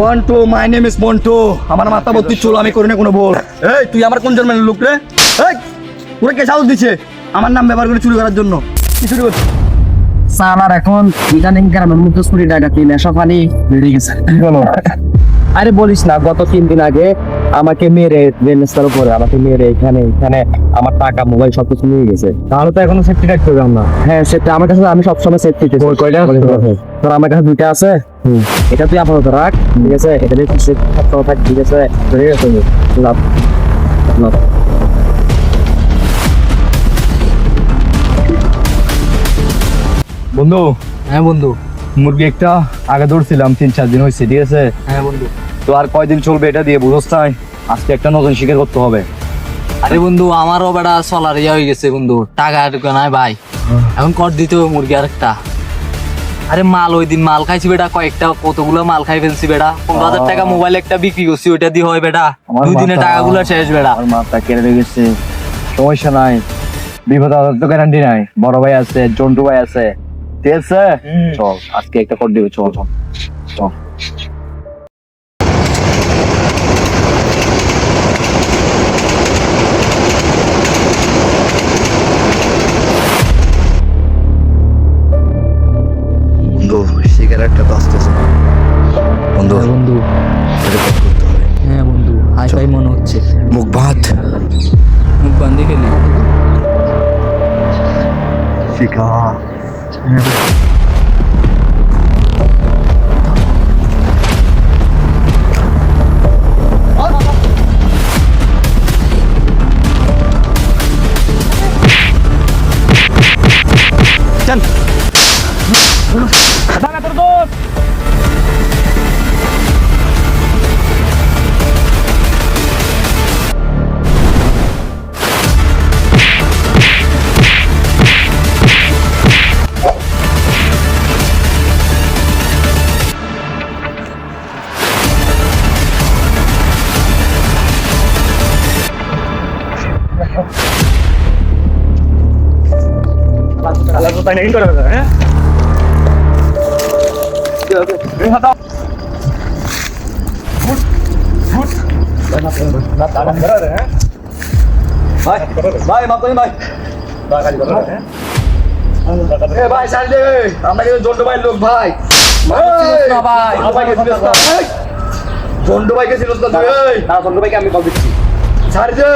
One two my name is Montu. আমার মাথা ভর্তি চুল, আমি করি না কোনো ভুল। এই তুই আমার কোন জন্মের লোক রে? এই তোরা কে সাহস দিচ্ছে আমার নাম ব্যবহার করে চুরি করার জন্য? কি চুরি করছিস? সালার এখন ইদানিং গ্রামের মধ্যে চুরি ডাকাতি নেশা পানি বেড়ে গেছে। আরে বলিস না, গত 3 দিন আগে আমাকে মেরে রেনেস্তার উপরে আমাকে মেরে এখানে আমার টাকা মোবাইল সবকিছু নিয়ে গেছে। তাহলে তো এখনো সেফটি রাখতে হবে আমরা। হ্যাঁ সেটা আমার কাছে, আমি সবসময় সেফটি কয়টা তোর আমার কাছে 2টা আছে। এটা তুই আপাতত রাখ, ঠিক আছে? এটা দিয়ে তুই সপ্তাহ থাক, ঠিক আছে? ঠিক আছে, লাভ লাভ। বন্ধু, হ্যাঁ বন্ধু। মুরগি একটা আগে ধরছিলাম, 3-4 দিন হয়েছে, ঠিক আছে? হ্যাঁ বন্ধু। তো আর কয়দিন চলবে এটা দিয়ে, বুঝছ নাই? আজকে একটা নতুন শিকার করতে হবে। আরে বন্ধু, আমারও বেটা চলার ইয়া হয়ে গেছে বন্ধু, টাকা নাই ভাই, এখন কর দিতে হবে মুরগি আর একটা। আরে মাল ওই দিন মাল খাইছি বেটা, কয়েকটা কতগুলো মাল খাই ফেলছি বেটা। 15,000 টাকা মোবাইল একটা বিক্রি করছি, ওইটা দিয়ে হয় বেটা। 2 দিনে টাকাগুলো শেষ বেটা। আমার মাথা কেড়ে গেছে। সমস্যা নাই, বিপদ তো গ্যারান্টি নাই। বড় ভাই আছে, জন্টু ভাই আছে, ঠিক আছে? চল আজকে একটা কর দিবে, চল চল চল। বন্ধু সিগারেটটা তো আসতেছে না বন্ধু। বন্ধু এটা কট করতে হবে। হ্যাঁ বন্ধু, হাই ফাই মনে হচ্ছে। মুখ ভাত মুখ বান্ধে গেলি। শিখা চল ভাই ভাই মাপ করেন ভাই। এ ভাই ছাড় দে, আমরা কিন্তু জন্টু ভাই লোক ভাই। জন্টু ভাইকে ছিল না তুই? না জন্টু ভাইকে আমি কল দিচ্ছি, ছাড় দে।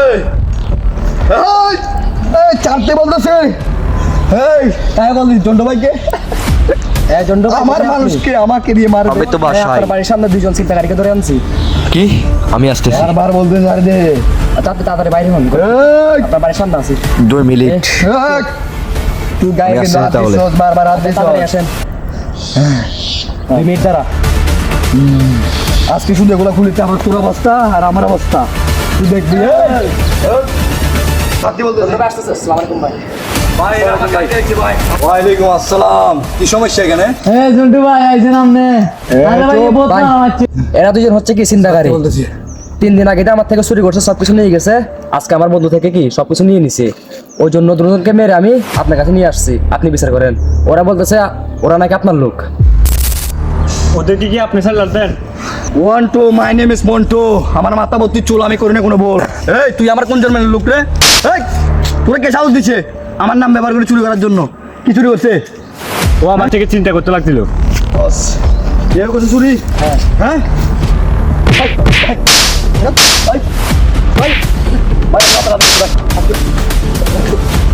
এই ছাড়তে বলতেছে। এই তাই বললি জন্টু ভাইকে? আমার মানুষকে আমাকে দিয়ে মারবে। আমি তো বাসায় বাড়ির সামনে 2জন ছিনতাইকারীকে ধরে আনছি। কি আমি আসতেছি? বারবার বলতে ছাড় দে। আপনি তাড়াতাড়ি বাইরে হন, আপনার বাড়ির সামনে আছি। 2 মিনিট। তুই গায়ে আমি আসছি তাহলে। বারবার হাত দিস, তাড়াতাড়ি আসেন। 2 মিনিট দাঁড়া। আজকে শুধু এগুলো খুলিতে আমার তোর অবস্থা আর আমার অবস্থা তুই দেখবি। ওয়ালাইকুম আসসালাম। কি সমস্যা এখানে? জন্টু ভাই আইছেন আপনি? আরে ভাই ভাই, এরা 2জন হচ্ছে কি ছিনতাইকারী। 3 দিন আগে আমার থেকে চুরি করছে, সবকিছু নিয়ে গেছে। আজকে আমার বন্ধু থেকে কি সবকিছু নিয়ে নিছে। ওই জন্য 2জনকে মেরে আমি আপনার কাছে নিয়ে আসছি, আপনি বিচার করেন। ওরা বলতেছে ওরা নাকি আপনার লোক। ওদেরকে কি আপনি স্যার দেন? One two my name is Montu. আমার মাথা ভর্তি চুল, আমি করি না কোনো ভুল। এই তুই আমার কোন জন্মের লোক রে? এই তোরা কে সাহস দিচ্ছে আমার নাম ব্যবহার করে চুরি করার জন্য? কি চুরি করছে? ও আমার থেকে চিন্তা করতে লাগছিল। এর করছে চুরি? হ্যাঁ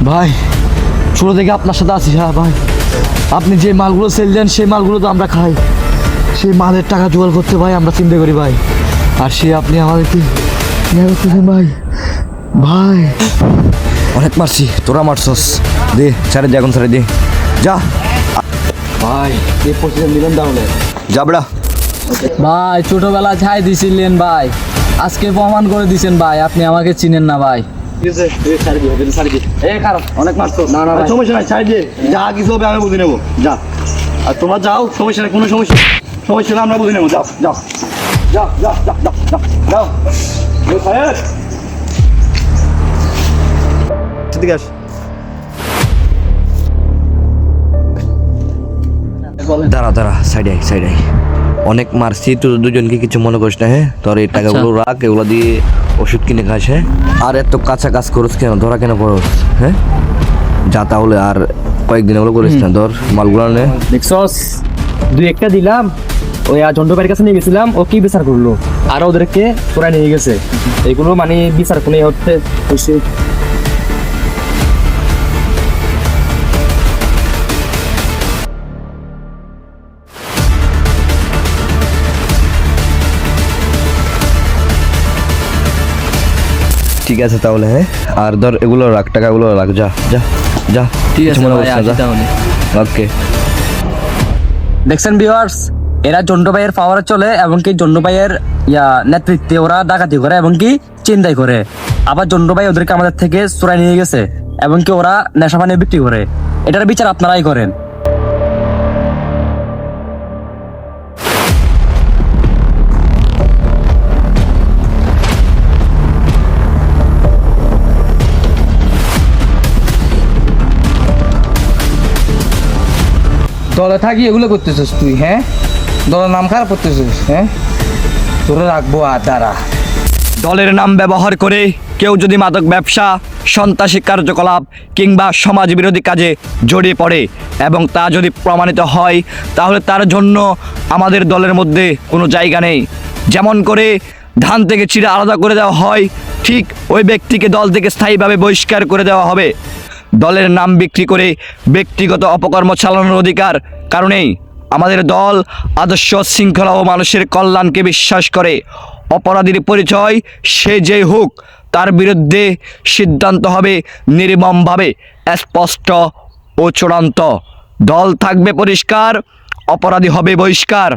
ভাই, ছোট থেকে আপনার সাথে আছি। হ্যাঁ ভাই, আপনি যে মালগুলো সেল দেন সেই মালগুলো তো আমরা খাই। সেই মালের টাকা জোগাড় করতে ভাই আমরা চিন্তা করি ভাই। আর সে আপনি আমাদেরকে ইয়া করতেছেন ভাই। ভাই অনেক মারছি, তোরা মারছস। দে ছাড়ে দে, এখন ছাড়ে দে, যা ভাই, এই 25 মিলিয়ন তাহলে যা বেড়া। ভাই ছোটবেলা ছাই দিছিলেন ভাই, আজকে প্রমাণ করে দিছেন ভাই আপনি আমাকে চিনেন না ভাই। অনেক মারছো। না, না, ভাই। সমস্যা নাই, ছাড় দে। যা কিছু হবে আমি বুঝে নেবো, যা। আর তোমরা যাও, সমস্যা নাই, কোনো সমস্যা না, আমরা বুঝে নেবো। যাও যাও যাও যাও যাও যাও যাও যাও। ঠিক আছে। দাঁড়া দাঁড়া সাইডে অনেক মারছি তো দুজনকে কিছু মনে করিস না, হ্যাঁ? তোর এই টাকাগুলো রাখ, এগুলো দিয়ে ওষুধ কিনে খাস, হ্যাঁ? আর এত কাঁচা কাজ করস কেন, ধরা কেন পড়স, হ্যাঁ? যা তাহলে আর কয়েকদিন এগুলো করিস না, ধর মালগুলো নে। দেখছস, দুই একটা দিলাম, ওই ঝন্টু ভাইয়ের কাছে নিয়ে গেছিলাম, ও কি বিচার করলো, আর ওদেরকে তোরা নিয়ে গেছে। এগুলো মানে বিচার কোনে হচ্ছে হচ্ছে। ঠিক আছে তাহলে, হ্যাঁ? আর ধর এগুলো রাখ, টাকাগুলো রাখ, যা যা যা, ঠিক আছে কিছু মনে ভাই, করিস না, আসি যা। তাহলে। ওকে। দেখছেন ভিউয়ার্স, এরা জন্টু ভাইয়ের পাওয়ারে চলে এবং কি জন্টু ভাইয়ের নেতৃত্বে ওরা ডাকাতি করে এবং কি চিন্তাই করে। আবার জন্টু ভাই ওদেরকে আমাদের থেকে চোরাই নিয়ে গেছে এবং কি ওরা নেশা পানি বিক্রি করে। এটার বিচার আপনারাই করেন। দলে থাকি এগুলো করতেছিস তুই, হ্যাঁ? দলের নাম খারাপ করতেছিস, হ্যাঁ? তোরা রাখবো আর দ্বারা। দলের নাম ব্যবহার করে কেউ যদি মাদক ব্যবসা, সন্ত্রাসী কার্যকলাপ কিংবা সমাজ বিরোধী কাজে জড়িয়ে পড়ে এবং তা যদি প্রমাণিত হয়, তাহলে তার জন্য আমাদের দলের মধ্যে কোনো জায়গা নেই। যেমন করে ধান থেকে চিড়া আলাদা করে দেওয়া হয়, ঠিক ওই ব্যক্তিকে দল থেকে স্থায়ীভাবে বহিষ্কার করে দেওয়া হবে। দলের নাম বিক্রি করে ব্যক্তিগত অপকর্ম চালানোর অধিকার কারণেই আমাদের দল আদর্শ, শৃঙ্খলা ও মানুষের কল্যাণকে বিশ্বাস করে। অপরাধীর পরিচয় সে যে হোক, তার বিরুদ্ধে সিদ্ধান্ত হবে নির্মমভাবে স্পষ্ট ও চূড়ান্ত। দল থাকবে পরিষ্কার, অপরাধী হবে বহিষ্কার।